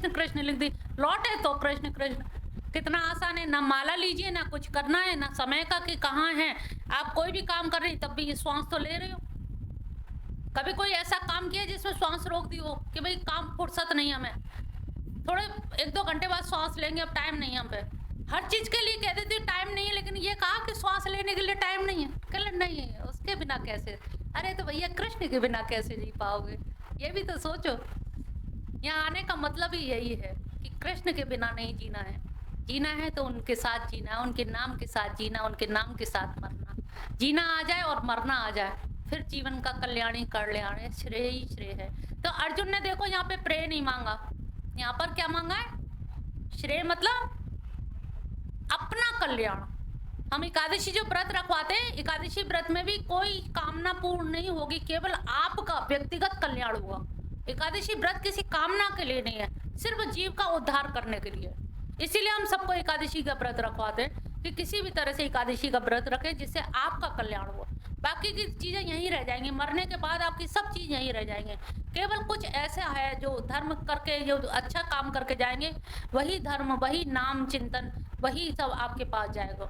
कृष्ण कृष्ण लिख दी, लौटे तो कृष्ण कृष्ण। कितना आसान है, ना माला लीजिए, ना कुछ करना है, ना समय का कि कहाँ है। आप कोई भी काम कर रहे हैं तब भी ये श्वास तो ले रहे हो। कभी कोई ऐसा काम किया जिसमें श्वास रोक दी हो कि भाई काम फुर्सत नहीं हमें, थोड़े 1-2 घंटे बाद श्वास लेंगे, अब टाइम नहीं है हम पे। हर चीज के लिए कह देती हूँ टाइम नहीं है, लेकिन ये कहा कि श्वास लेने के लिए टाइम नहीं है, कल नहीं है, उसके बिना कैसे? अरे तो भैया कृष्ण के बिना कैसे जी पाओगे, ये भी तो सोचो। यहाँ आने का मतलब ही यही है कि कृष्ण के बिना नहीं जीना है। जीना है तो उनके साथ जीना, उनके नाम के साथ जीना, उनके नाम के साथ मरना। जीना आ जाए और मरना आ जाए, फिर जीवन का कल्याण ही कल्याण है, श्रेय ही श्रेय है। तो अर्जुन ने देखो यहाँ पे प्रेय नहीं मांगा, यहाँ पर क्या मांगा है? श्रेय मतलब अपना कल्याण। हम एकादशी जो व्रत रखवाते हैं, एकादशी व्रत में भी कोई कामना पूर्ण नहीं होगी, केवल आपका व्यक्तिगत कल्याण होगा। एकादशी व्रत किसी कामना के लिए नहीं है, सिर्फ जीव का उद्धार करने के लिए। इसीलिए हम सबको एकादशी का व्रत रखवाते हैं कि किसी भी तरह से एकादशी का व्रत रखें जिससे आपका कल्याण हो। बाकी की चीजें यहीं रह जाएंगी, मरने के बाद आपकी सब चीज यहीं रह जाएंगे। केवल कुछ ऐसा है जो धर्म करके, जो अच्छा काम करके जाएंगे, वही धर्म, वही नाम चिंतन, वही सब आपके पास जाएगा।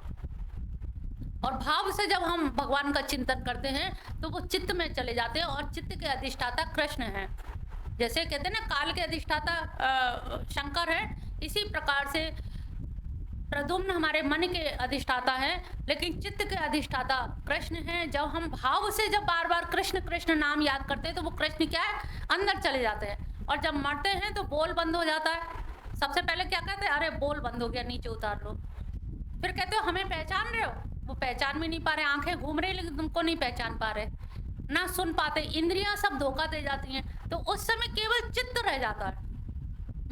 और भाव से जब हम भगवान का चिंतन करते हैं तो वो चित्त में चले जाते हैं, और चित्त के अधिष्ठाता कृष्ण हैं। जैसे कहते हैं ना काल के अधिष्ठाता शंकर है, इसी प्रकार से प्रद्युम्न हमारे मन के अधिष्ठाता है, लेकिन चित्त के अधिष्ठाता कृष्ण हैं। जब हम भाव से जब बार बार कृष्ण कृष्ण नाम याद करते हैं तो वो कृष्ण क्या है, अंदर चले जाते हैं। और जब मरते हैं तो बोल बंद हो जाता है। सबसे पहले क्या कहते हैं, अरे बोल बंद हो गया, नीचे उतार लो। फिर कहते हो हमें पहचान रहे हो, वो पहचान भी नहीं पा रहे, आंखें घूम रही लेकिन तुमको नहीं पहचान पा रहे, ना सुन पाते, इंद्रियां सब धोखा दे जाती हैं। तो उस समय केवल चित्त रह जाता है,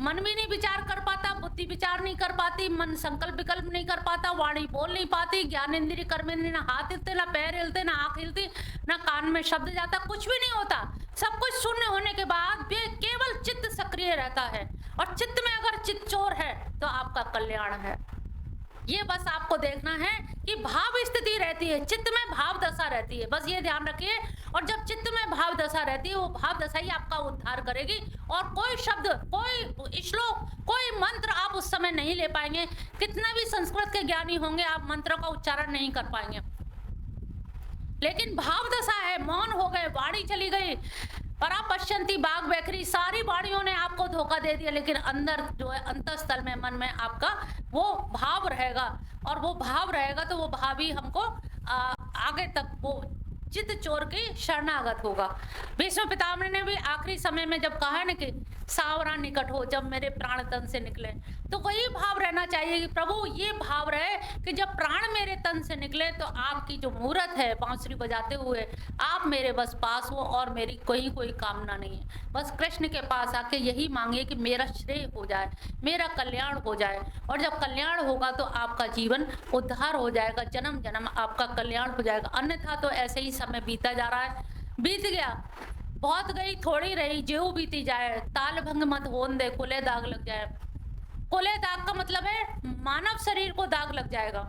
मन भी नहीं विचार कर पाता, बुद्धि विचार नहीं कर पाती, मन संकल्प विकल्प नहीं कर पाता, वाणी बोल नहीं पाती, ज्ञान इंद्रिय कर्म इंद्रिय, ना हाथ हिलते, ना पैर हिलते, ना आंख हिलती, ना कान में शब्द जाता, कुछ भी नहीं होता। सब कुछ शून्य होने के बाद भी केवल चित्त सक्रिय रहता है। और चित्त में अगर चित्त चोर है तो आपका कल्याण है। ये बस आपको देखना है कि भाव स्थिति रहती है, चित्त में भाव दशा रहती है, बस ये ध्यान रखिए। और जब चित्त में भाव दशा रहती है, वो भाव दशा ही आपका उद्धार करेगी। और कोई शब्द, कोई श्लोक, कोई मंत्र आप उस समय नहीं ले पाएंगे। कितना भी संस्कृत के ज्ञानी होंगे, आप मंत्र का उच्चारण नहीं कर पाएंगे। लेकिन भाव दशा है, मौन हो गए, वाणी चली गई, परापश्यंती बाघ बैखरी, सारी वाणियों ने आपको धोखा दे दिया, लेकिन अंदर जो है अंतःस्थल में, मन में आपका वो भाव रहेगा। और वो भाव रहेगा तो वो भाव ही हमको आगे तक वो चित्त चोर की शरणागत होगा। भीष्म पितामह ने भी आखिरी समय में जब कहा ना कि सावरा निकट हो, जब मेरे प्राण तन से निकले, तो वही भाव रहना चाहिए कि प्रभु ये भाव रहे कि जब प्राण मेरे तन से निकले तो आपकी जो मूर्त है बांसुरी बजाते हुए, आप मेरे बस पास हो और मेरी कोई कामना नहीं है। बस कृष्ण के पास आके यही मांगिए कि मेरा श्रेय हो जाए, मेरा कल्याण हो जाए। और जब कल्याण होगा तो आपका जीवन उद्धार हो जाएगा, जन्म जन्म आपका कल्याण हो जाएगा। अन्यथा तो ऐसे ही समय बीता जा रहा है, बीत गया, बहुत गई थोड़ी रही, जेऊ बीती जाए, ताल भंग मत होन दे, कुले दाग लग जाए। कुले दाग का मतलब है मानव शरीर को दाग लग जाएगा।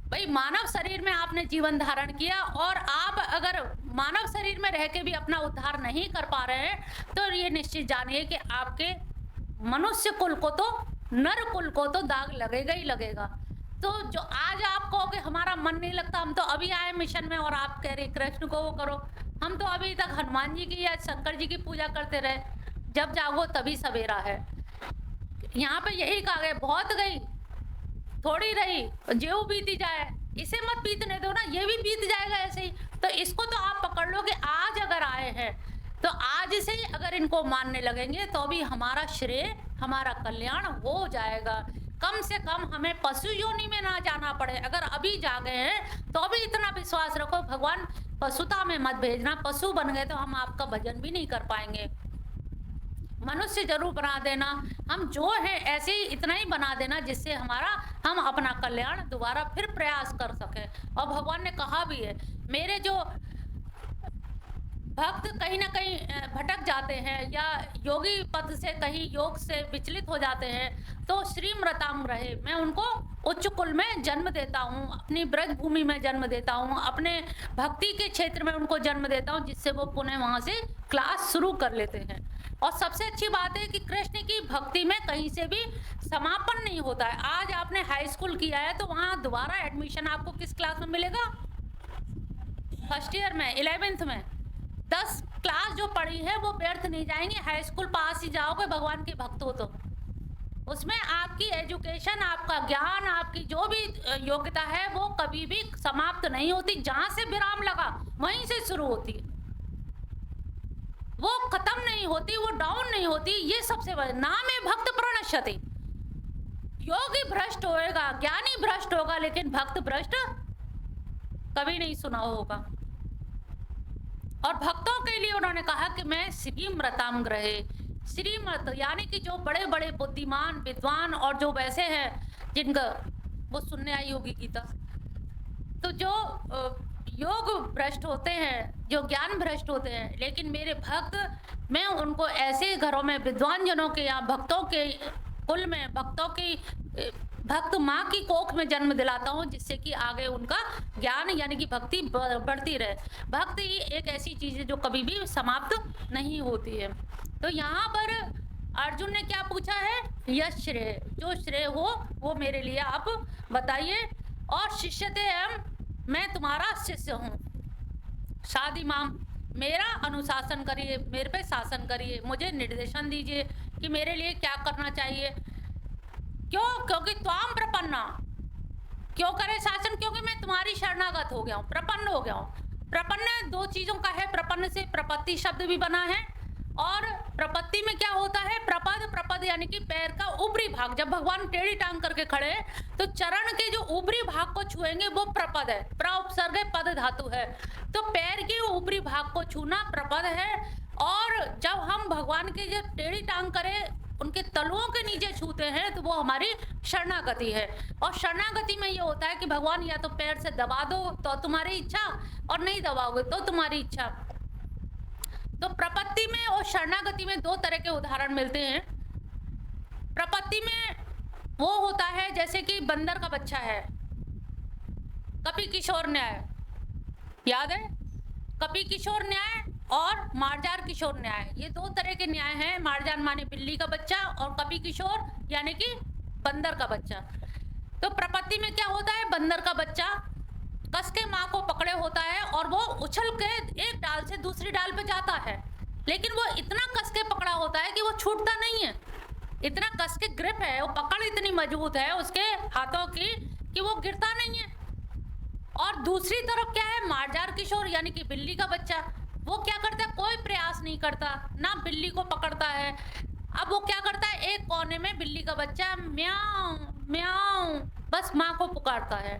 भाई मानव शरीर में आपने जीवन धारण किया, और आप अगर मानव शरीर में रह के भी अपना उद्धार नहीं कर पा रहे हैं तो ये निश्चित जानिए कि आपके मनुष्य कुल को तो, नर कुल को तो दाग लगेगा ही लगेगा। तो जो आज आप कहोगे हमारा मन नहीं लगता, हम तो अभी आए मिशन में और आप कह रहे कृष्ण को वो करो, हम तो अभी तक हनुमान जी की या शंकर जी की पूजा करते रहे, जब जागो तभी सवेरा है। यहाँ पे यही कहा गया, बहुत गई थोड़ी रही, जेऊ बीती जाए, इसे मत बीतने दो ना, ये भी बीत जाएगा ऐसे ही। तो इसको तो आप पकड़ लो कि आज अगर आए हैं तो आज से ही अगर इनको मानने लगेंगे तो भी हमारा श्रेय, हमारा कल्याण हो जाएगा। कम से कम हमें पशु योनि में ना जाना पड़े। अगर अभी जागे हैं तो अभी इतना विश्वास रखो, भगवान पशुता में मत भेजना। पशु बन गए तो हम आपका भजन भी नहीं कर पाएंगे। मनुष्य जरूर बना देना, हम जो है ऐसे ही इतना ही बना देना जिससे हम अपना कल्याण दोबारा फिर प्रयास कर सके। और भगवान ने कहा भी है, मेरे जो भक्त कहीं ना कहीं भटक जाते हैं या योगी पद से कहीं योग से विचलित हो जाते हैं तो श्रीमृताम रहे, मैं उनको उच्च कुल में जन्म देता हूँ, अपनी ब्रज भूमि में जन्म देता हूँ, अपने भक्ति के क्षेत्र में उनको जन्म देता हूँ, जिससे वो पुनः वहाँ से क्लास शुरू कर लेते हैं। और सबसे अच्छी बात है कि कृष्ण की भक्ति में कहीं से भी समापन नहीं होता है। आज आपने हाई स्कूल किया है तो वहाँ दोबारा एडमिशन आपको किस क्लास में मिलेगा? फर्स्ट ईयर में, 11th में। 10 क्लास जो पढ़ी है वो व्यर्थ नहीं जाएंगे। हाई स्कूल पास ही जाओगे भगवान के भक्त हो तो। उसमें आपकी एजुकेशन, आपका ज्ञान, आपकी जो भी योग्यता है वो कभी भी समाप्त नहीं होती। जहां से विराम लगा वहीं से शुरू होती है, वो खत्म नहीं होती, वो डाउन नहीं होती। ये सबसे बड़ा नाम है भक्त प्रणश्यति। योगी भ्रष्ट होएगा, ज्ञानी भ्रष्ट होगा, लेकिन भक्त भ्रष्ट कभी नहीं सुना होगा। और भक्तों के लिए उन्होंने कहा कि मैं श्रीमृताम ग्रहे, श्रीमत यानी कि जो बड़े बड़े बुद्धिमान विद्वान और जो वैसे हैं जिनका वो सुनने आई होगी गीता, तो जो योग भ्रष्ट होते हैं, जो ज्ञान भ्रष्ट होते हैं, लेकिन मेरे भक्त, मैं उनको ऐसे घरों में विद्वान जनों के या भक्तों के कुल में, भक्तों की भक्त माँ की कोख में जन्म दिलाता हूँ, जिससे कि आगे उनका ज्ञान यानी कि भक्ति बढ़ती रहे। भक्ति एक ऐसी चीज है जो कभी भी समाप्त नहीं होती है। तो यहाँ पर अर्जुन ने क्या पूछा है? यश श्रेय, जो श्रेय हो वो मेरे लिए आप बताइए। और शिष्यते हम, मैं तुम्हारा शिष्य हूँ। शादी माम, मेरा अनुशासन करिए, मेरे पे शासन करिए, मुझे निर्देशन दीजिए कि मेरे लिए क्या करना चाहिए। क्यों? क्योंकि त्वाम प्रपन्ना, क्यों करे शासन? क्योंकि मैं तुम्हारी शरणागत हो गया हूँ, प्रपन्न हो गया हूँ। प्रपन्न दो चीजों का है, प्रपन्न से प्रपत्ति शब्द भी बना है। और प्रपत्ति में क्या होता है? प्रपद, प्रपद यानी कि पैर का ऊपरी भाग। जब भगवान टेढ़ी टांग करके खड़े हैं तो चरण के जो ऊपरी भाग को छुएंगे वो प्रपद है। प्र उपसर्ग पद धातु है, तो पैर के ऊपरी भाग को छूना प्रपद है। और जब हम भगवान के जब टेढ़ी टांग करें, उनके तलुओं के नीचे छूते हैं, तो वो हमारी शरणागति है। और शरणागति में ये होता है कि भगवान या तो पैर से दबा दो तो तुम्हारी इच्छा, और नहीं दबाओगे तो तुम्हारी इच्छा। तो प्रपत्ति में और शरणागति में दो तरह के उदाहरण मिलते हैं। प्रपत्ति में वो होता है जैसे कि बंदर का बच्चा है, कपि किशोर न्याय याद है? कपि किशोर न्याय और मार्जार किशोर न्याय, ये दो तरह के न्याय हैं। मार्जान माने बिल्ली का बच्चा और कपि किशोर यानी कि बंदर का बच्चा। तो प्रपत्ति में क्या होता है? बंदर का बच्चा कस के माँ को पकड़े होता है और वो उछल के एक डाल से दूसरी डाल पे जाता है, लेकिन वो इतना कस के पकड़ा होता है कि वो छूटता नहीं है। इतना कस के ग्रिप है, वो पकड़ इतनी मजबूत है उसके हाथों की कि वो गिरता नहीं है। और दूसरी तरफ क्या है? मार्जार किशोर यानी कि बिल्ली का बच्चा, वो क्या करता है? कोई प्रयास नहीं करता, ना बिल्ली को पकड़ता है। अब वो क्या करता है? एक कोने में बिल्ली का बच्चा म्याऊं म्याऊं बस माँ को पुकारता है।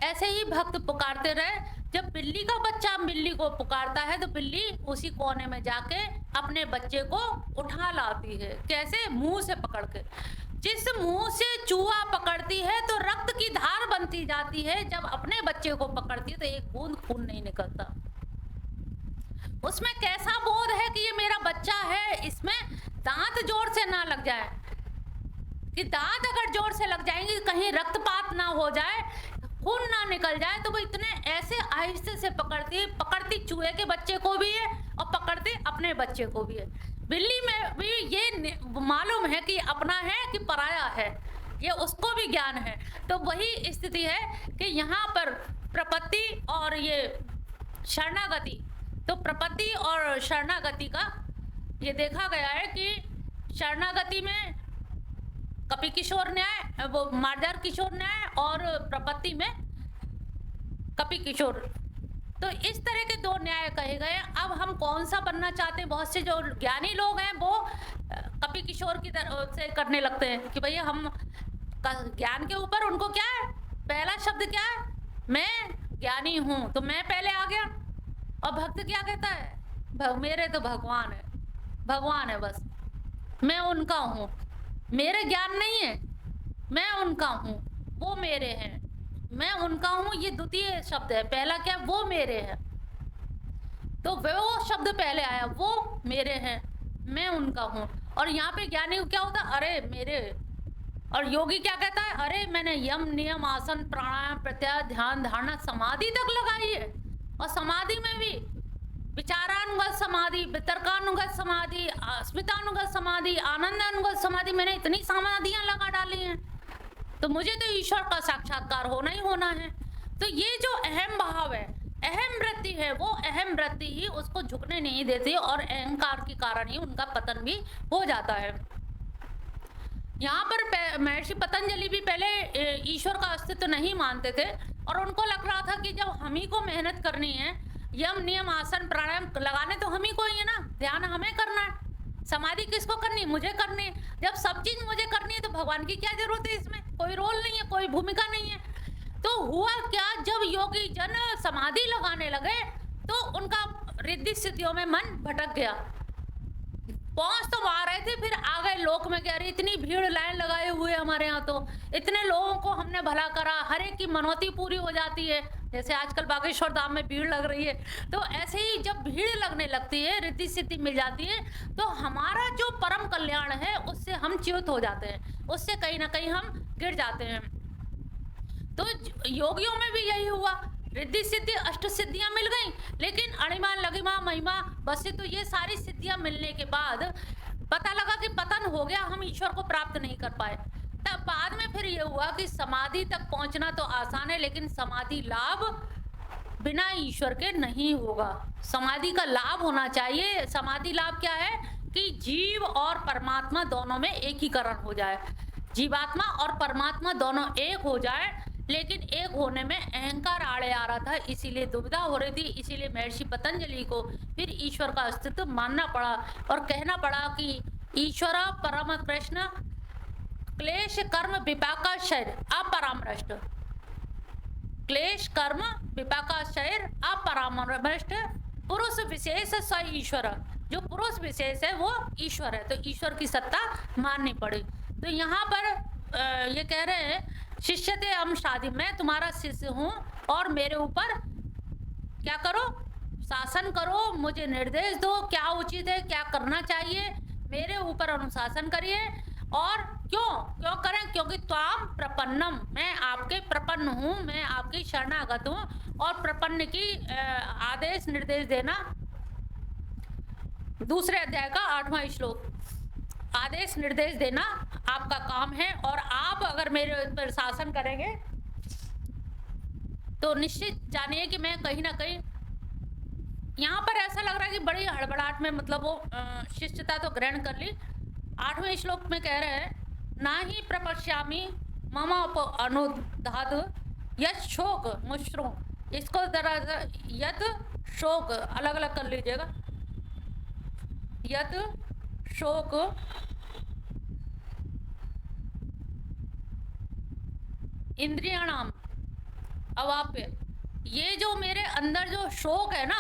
ऐसे ही भक्त पुकारते रहे। जब बिल्ली का बच्चा बिल्ली को पुकारता है तो बिल्ली उसी कोने में जाके अपने बच्चे को उठा लाती है। कैसे? मुंह से पकड़ के। जिस मुंह से चूहा पकड़ती है तो रक्त की धार बनती जाती है, जब अपने बच्चे को पकड़ती है तो एक बूंद खून नहीं निकलता। उसमें कैसा बोध है कि ये मेरा बच्चा है, इसमें दांत जोर से ना लग जाए, कि दांत अगर जोर से लग जाएंगे कहीं रक्तपात ना हो जाए, खून ना निकल जाए, तो वो इतने ऐसे आहिस्ते से पकड़ती चूहे के बच्चे को भी है और पकड़ती अपने बच्चे को भी है। बिल्ली में भी ये मालूम है कि अपना है कि पराया है, ये उसको भी ज्ञान है। तो वही स्थिति है कि यहाँ पर प्रपत्ति और ये शरणागति, तो प्रपत्ति और शरणागति का ये देखा गया है कि शरणागति में कपि किशोर न्याय, वो मार्जार किशोर न्याय, और प्रपत्ति में कपि किशोर। तो इस तरह के दो न्याय कहे गए। अब हम कौन सा बनना चाहते हैं? बहुत से जो ज्ञानी लोग हैं वो कपि किशोर की तरह से करने लगते हैं कि भैया हम ज्ञान के ऊपर उनको क्या है, पहला शब्द क्या है? मैं ज्ञानी हूँ, तो मैं पहले आ गया। और भक्त क्या कहता है? मेरे तो भगवान है, भगवान है बस, मैं उनका हूँ, मेरे ज्ञान नहीं है, मैं उनका हूँ, वो मेरे हैं, मैं उनका हूँ। ये द्वितीय शब्द है। पहला क्या? वो मेरे हैं, तो वो शब्द पहले आया, वो मेरे हैं, मैं उनका हूँ। और यहाँ पे ज्ञानी को क्या होता है? अरे मेरे। और योगी क्या कहता है? अरे मैंने यम नियम आसन प्राणायाम प्रत्याहार ध्यान धारणा समाधि तक लगाई है। और समाधि में भी विचारानुगत समाधि, वितर्कानुगत समाधि, समाधि, आनंद अनुगत समाधि, मैंने इतनी समाधियां लगा डाली हैं, तो मुझे तो ईश्वर का साक्षात्कार होना ही होना है। तो ये जो अहम भाव है, अहम वृत्ति है, वो अहम वृत्ति ही उसको झुकने नहीं देती और अहंकार के कारण ही उनका पतन भी हो जाता है। यहाँ पर महर्षि पतंजलि भी पहले ईश्वर का अस्तित्व नहीं मानते थे और उनको लग रहा था कि जब हम ही को मेहनत करनी है, यम नियम आसन प्राणायाम लगाने तो हम ही को ही है ना, ध्यान हमें करना है, समाधि किसको करनी है, मुझे करनी है। जब सब चीज मुझे करनी है तो भगवान की क्या जरूरत है, इसमें कोई रोल नहीं है, कोई भूमिका नहीं है। तो हुआ क्या, जब योगी जन समाधि लगाने लगे तो उनका रिद्धि स्थितियों में मन भटक गया। पहुंच तो आ रहे थे, फिर आ गए लोक में, कह रही इतनी भीड़ लाइन लगाए हुए हमारे यहाँ, तो इतने लोगों को हमने भला करा, हर एक की मनौती पूरी हो जाती है, जैसे आजकल बागेश्वर धाम में भीड़ लग रही है। तो ऐसे ही जब भीड़ लगने लगती है, रिद्धि सिद्धि मिल जाती है, तो हमारा जो परम कल्याण है उससे हम च्युत हो जाते हैं, उससे कहीं ना कहीं हम गिर जाते हैं। तो योगियों में भी यही हुआ, रिद्धि सिद्धि अष्ट सिद्धियां मिल गई, लेकिन अणिमा लघिमा महिमा बस, तो ये सारी सिद्धियां मिलने के बाद पता लगा कि पतन हो गया, हम ईश्वर को प्राप्त नहीं कर पाए। तब बाद में फिर ये हुआ कि समाधि तक पहुंचना तो आसान है, लेकिन समाधि लाभ बिना ईश्वर के नहीं होगा। समाधि का लाभ होना चाहिए। समाधि लाभ क्या है कि जीव और परमात्मा दोनों में एकीकरण हो जाए, जीवात्मा और परमात्मा दोनों एक हो जाए। लेकिन एक होने में अहंकार आड़े आ रहा था, इसीलिए दुविधा हो रही थी, इसीलिए महर्षि पतंजलि को फिर ईश्वर का अस्तित्व मानना पड़ा और कहना पड़ा कि ईश्वर परम कृष्ण क्लेश कर्म विपाकाशय अपरामृष्ट, क्लेश कर्म विपाकाशय अपरामृष्ट पुरुष विशेष स ईश्वर, जो पुरुष विशेष है वो ईश्वर है, तो ईश्वर की सत्ता माननी पड़ी। तो यहाँ पर ये कह रहे हैं शिष्य थे हम शादी, मैं तुम्हारा शिष्य हूँ और मेरे ऊपर क्या करो, शासन करो, मुझे निर्देश दो, क्या उचित है क्या करना चाहिए, मेरे ऊपर अनुशासन करिए। और क्यों करें, क्योंकि त्वाम प्रपन्नम, मैं आपके प्रपन्न हूँ, मैं आपकी शरणागत हूँ। और प्रपन्न की आदेश निर्देश देना, दूसरे अध्याय का 8वां श्लोक, आदेश निर्देश देना आपका काम है, और आप अगर मेरे ऊपर शासन करेंगे तो निश्चित जानिए कि मैं कहीं ना कहीं, यहाँ पर ऐसा लग रहा है कि बड़ी हड़बड़ाहट में मतलब वो शिष्यता तो ग्रहण कर ली। 8वें श्लोक में कह रहे हैं ना ही प्रपश्यामी मम अनुधात यत शोक मुश्रू, इसको जरा यत शोक अलग अलग कर लीजिएगा, यत शोक इंद्रियाणाम अवाप्य, ये जो मेरे अंदर जो शोक है ना,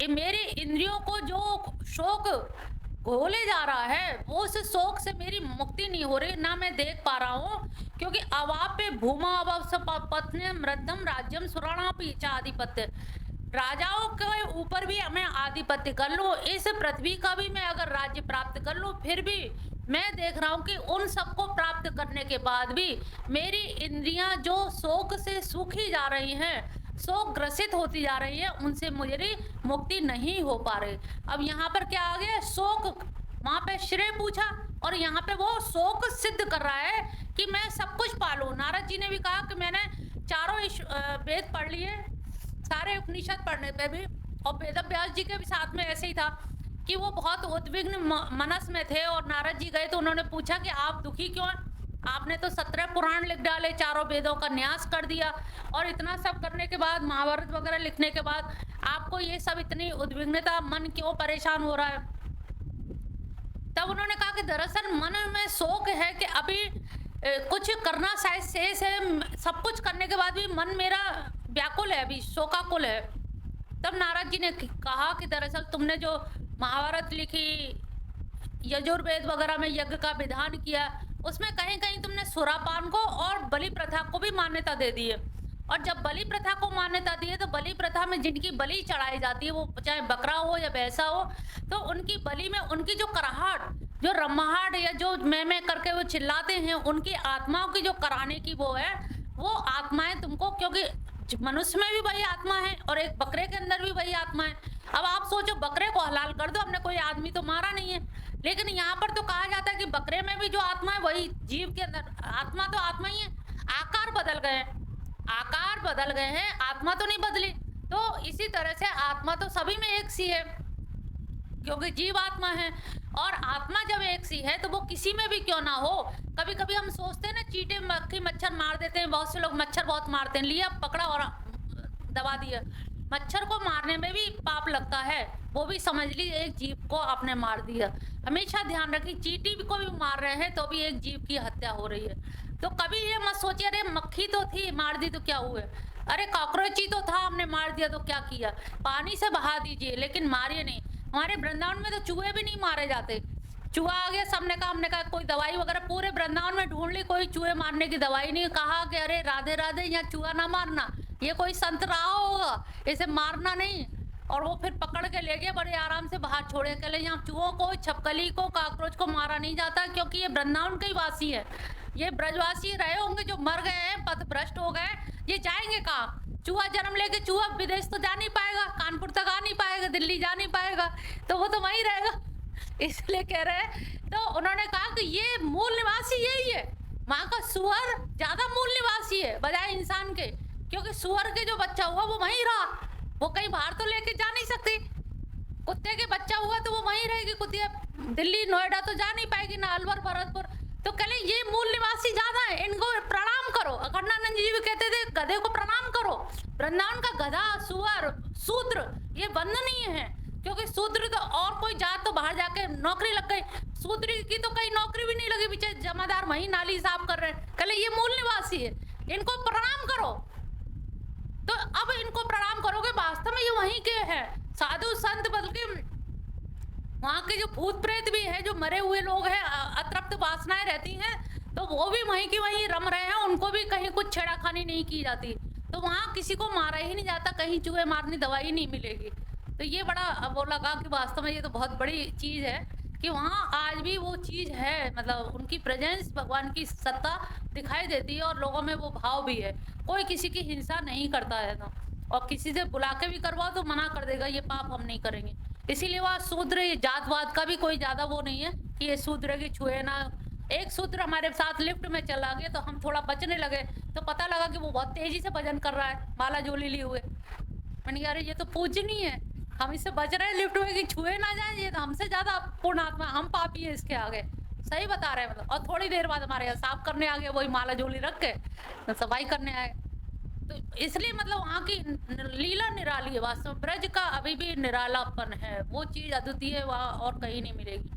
ये मेरी इंद्रियों को जो शोक घोले जा रहा है, वो उस शोक से मेरी मुक्ति नहीं हो रही, ना मैं देख पा रहा हूँ। क्योंकि अवाप्य भूमा पत्नी मृदम राज्यम सुराणापि च आधिपत्य, राजाओं के ऊपर भी मैं आधिपत्य कर लूँ, इस पृथ्वी का भी मैं अगर राज्य प्राप्त कर लूँ, फिर भी मैं देख रहा हूँ कि उन सबको प्राप्त करने के बाद भी मेरी इंद्रियां जो शोक से सूखी जा रही हैं, शोक ग्रसित होती जा रही है, उनसे मुझे मुक्ति नहीं हो पा रही। अब यहाँ पर क्या आ गया, शोक, वहाँ पे श्रेय पूछा और यहाँ पे वो शोक सिद्ध कर रहा है कि मैं सब कुछ पालूं। नारद जी ने भी कहा कि मैंने चारों वेद पढ़ लिए, सारे उपनिषद पढ़ने पे भी, और वेद व्यास जी के भी साथ में ऐसे ही था कि वो बहुत उद्विग्न मनस में थे, और नारद जी गए तो उन्होंने पूछा कि आप दुखी क्यों हैं, आपने तो 17 पुराण लिख डाले, चारों वेदों का न्यास कर दिया, और इतना सब करने के बाद, महाभारत वगैरह लिखने के बाद आपको ये सब इतनी उद्विग्नता, मन क्यों परेशान हो रहा है। तब उन्होंने कहा कि दरअसल मन में शोक है कि अभी कुछ करना शायद शेष है, सब कुछ करने के बाद भी मन मेरा व्याकुल है, अभी शोकाकुल है। तब नारद जी ने कहा कि दरअसल तुमने जो महाभारत लिखी, यजुर्वेद वगैरह में यज्ञ का विधान किया, उसमें कहीं कहीं तुमने सुरापान को और बलि प्रथा को भी मान्यता दे दी है। और जब बलि प्रथा को मान्यता दी है तो बलि प्रथा में जिनकी बलि चढ़ाई जाती है, वो चाहे बकरा हो या भैंसा हो, तो उनकी बलि में उनकी जो कराहट, जो रम्माहट या जो मैं करके वो चिल्लाते हैं, उनकी आत्माओं की जो कराने की वो है, वो आत्माएं तुमको, क्योंकि मनुष्य में भी वही आत्मा है और एक बकरे के अंदर भी वही आत्मा है, अब आप सोचो बकरे को हलाल कर दो, हमने कोई आदमी तो मारा नहीं है, लेकिन यहाँ पर तो कहा जाता है कि बकरे में भी जो आत्मा है वही जीव के अंदर, आत्मा तो आत्मा ही है, आकार बदल गए हैं, आकार बदल गए हैं, आत्मा तो नहीं बदली। तो इसी तरह से आत्मा तो सभी में एक सी है, क्योंकि जीव आत्मा है, और आत्मा जब एक सी है तो वो किसी में भी क्यों ना हो। कभी कभी हम सोचते हैं ना, चींटे मक्खी मच्छर मार देते हैं, बहुत से लोग मच्छर बहुत मारते हैं, लिया पकड़ा और दबा दिया। मच्छर को मारने में भी पाप लगता है, वो भी समझ ली एक जीव को आपने मार दिया। हमेशा ध्यान रखिए, चींटी को भी मार रहे हैं तो भी एक जीव की हत्या हो रही है। तो कभी ये मत सोचिए अरे मक्खी तो थी मार दी तो क्या हुआ, अरे कॉकरोच ही तो था हमने मार दिया तो क्या किया, पानी से बहा दीजिए लेकिन मारिए नहीं। हमारे वृंदावन में तो चूहे भी नहीं मारे जाते, चूहा आ गया सबने कहा, हमने कहा कोई दवाई वगैरह पूरे वृंदावन में ढूंढ ली, कोई चूहे मारने की दवाई नहीं, कहा कि अरे राधे राधे यहाँ चूहा ना मारना, ये कोई संत रहा होगा, इसे मारना नहीं। और वो फिर पकड़ के ले गए, बड़े आराम से बाहर छोड़े के लिए। यहाँ चूहों को, छपकली को, काकरोच को मारा नहीं जाता, क्योंकि ये वृंदावन के ही वासी है, ये ब्रजवासी रहे होंगे जो मर गए हैं, पथभ्रष्ट हो गए, ये जाएंगे कहाँ। चूहा जन्म लेके चूहा विदेश तो जा नहीं पाएगा, कानपुर तक आ नहीं पाएगा, दिल्ली जा नहीं पाएगा, तो वो तो वहीं रहेगा, इसलिए कह रहे हैं। तो उन्होंने कहा कि ये मूल निवासी यही है, वहाँ का सुअर ज्यादा मूल निवासी है बजाय इंसान के, क्योंकि सुअर के जो बच्चा हुआ वो वहीं रहा, वो कहीं बाहर तो लेके जा नहीं सकती। कुत्ते के बच्चा हुआ तो वो वहीं रहेगी, कुत्ते दिल्ली नोएडा तो जा नहीं पाएगी, ना अलवर भरतपुर। तो कह ये मूल निवासी ज्यादा है, इनको प्रणाम करो। अखंडानंद जी भी कहते थे गधे को प्रणाम करो। वृंदावन का गधा, सुअर, शूद्र ये वंदनीय है, क्योंकि शूद्र तो और कोई जात तो बाहर जाके नौकरी लग गई, शूद्र की तो कहीं नौकरी भी नहीं लगी, पीछे जमादार वहीं नाली साफ कर रहे हैं। कह ये मूल निवासी है, इनको प्रणाम करो। तो अब इनको प्रणाम करोगे, वास्तव में ये वहीं के हैं साधु संत, बल्कि वहाँ के जो भूत प्रेत भी है, जो मरे हुए लोग हैं, अतृप्त वासनाएं रहती हैं, तो वो भी वहीं की वहीं रम रहे हैं, उनको भी कहीं कुछ छेड़ाखानी नहीं की जाती। तो वहाँ किसी को मारा ही नहीं जाता, कहीं चूहे मारने दवाई नहीं मिलेगी। तो ये बड़ा वो लगा कि वास्तव में ये तो बहुत बड़ी चीज़ है कि वहाँ आज भी वो चीज़ है, मतलब उनकी प्रेजेंस, भगवान की सत्ता दिखाई देती है, और लोगों में वो भाव भी है। कोई किसी की हिंसा नहीं करता है ना, और किसी से बुला के भी करवाओ तो मना कर देगा, ये पाप हम नहीं करेंगे। इसीलिए वहाँ शूद्र जातवाद का भी कोई ज़्यादा वो नहीं है कि ये शूद्र की छुए ना। एक शूद्र हमारे साथ लिफ्ट में चला गया तो हम थोड़ा बचने लगे, तो पता लगा कि वो बहुत तेजी से भजन कर रहा है, माला जोली लिए हुए। मैंने कहा अरे ये तो पूजनीय है, हम इससे बच रहे हैं लिफ्ट में कि छुए ना जाए, ये तो हमसे ज़्यादा पूर्ण आत्मा, हम पापी है इसके आगे। सही बता रहे हैं मतलब। और थोड़ी देर बाद हमारे यहाँ साफ करने आ गए, वही माला जोली रख के सफाई करने आए। तो इसलिए मतलब वहाँ की लीला निराली है, वास्तव में ब्रज का अभी भी निरालापन है, वो चीज अद्वितीय है, वहाँ और कहीं नहीं मिलेगी।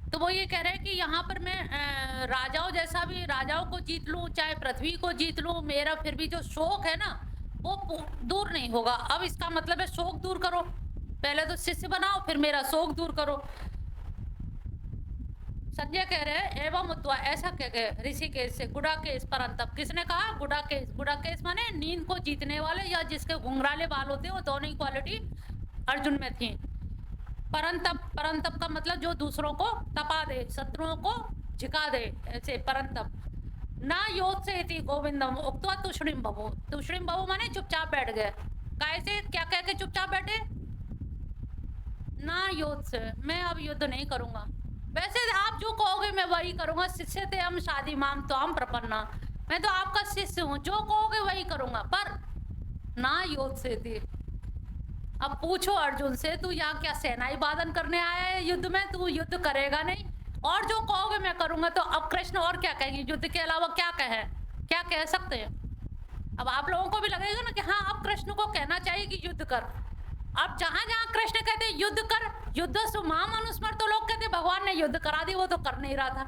तो वो ये कह रहे हैं कि यहाँ पर मैं राजाओं जैसा भी, राजाओं को जीत लूँ, चाहे पृथ्वी को जीत लूँ, मेरा फिर भी जो शोक है ना वो दूर नहीं होगा। अब इसका मतलब है शोक दूर करो, पहले तो शिष्य बनाओ, फिर मेरा शोक दूर करो। संजय कह रहे हैं एवं उत्वा, ऐसा कह गए ऋषिकेश से, गुड़ाकेश परंतप। किसने कहा? गुड़ाकेश। गुड़ाकेश माने नींद को जीतने वाले, या जिसके घुंघराले बाल होते हैं, वो दोनों ही क्वालिटी अर्जुन में थी। परंतप, परंतप का मतलब जो दूसरों को तपा दे, शत्रुओं को झिका दे, ऐसे परंतप। ना योद से इति गोविंदम उक्त्वा तुष्णिम बभो। तुष्णिम बभो माने चुपचाप बैठ गए। कैसे, क्या कह के चुपचाप बैठे? ना योद से, मैं अब युद्ध नहीं करूंगा, वैसे आप जो कहोगे मैं वही करूंगा। शिष्य थे हम शादी माम तो हम प्रपन्ना, मैं तो आपका शिष्य हूँ, जो कहोगे वही करूंगा, पर ना योद से थी। अब पूछो अर्जुन से, तू यहाँ क्या सेनाई वादन करने आया है युद्ध में? तू युद्ध करेगा नहीं, और जो कहोगे मैं करूंगा। तो अब कृष्ण और क्या कहेंगे? युद्ध के अलावा क्या कहे, क्या कह सकते हैं? अब आप लोगों को भी लगेगा ना कि हाँ अब कृष्ण को कहना चाहिए कि युद्ध कर। अब जहां जहां कृष्ण कहते हैं युद्ध कर, युद्ध सुमनुस्मर, तो लोग कहते भगवान ने युद्ध करा दी, वो तो कर नहीं रहा था।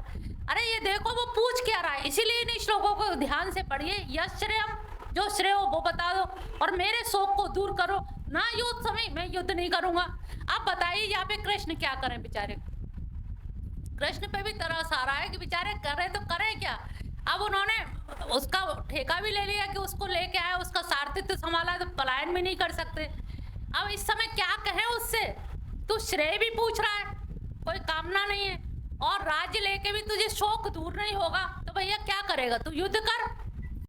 अरे ये देखो वो पूछ क्या रहा है, इसीलिए इन श्लोकों को ध्यान से पढ़िए। यश्रेयम, जो श्रेय हो वो बता दो, और मेरे शोक को दूर करो। ना युद्ध समय, मैं युद्ध नहीं करूंगा। अब बताइए यहाँ पे कृष्ण क्या करें बेचारे? कृष्ण पे भी तरस आ रहा है कि बेचारे करे तो करें क्या। अब उन्होंने उसका ठेका भी ले लिया कि उसको लेके आया, उसका सारथित्व संभाला, तो पलायन भी नहीं कर सकते। अब इस समय क्या कहें उससे? तू श्रेय भी पूछ रहा है, कोई कामना नहीं है, और राज्य लेके भी तुझे शोक दूर नहीं होगा, तो भैया क्या करेगा? तू युद्ध कर।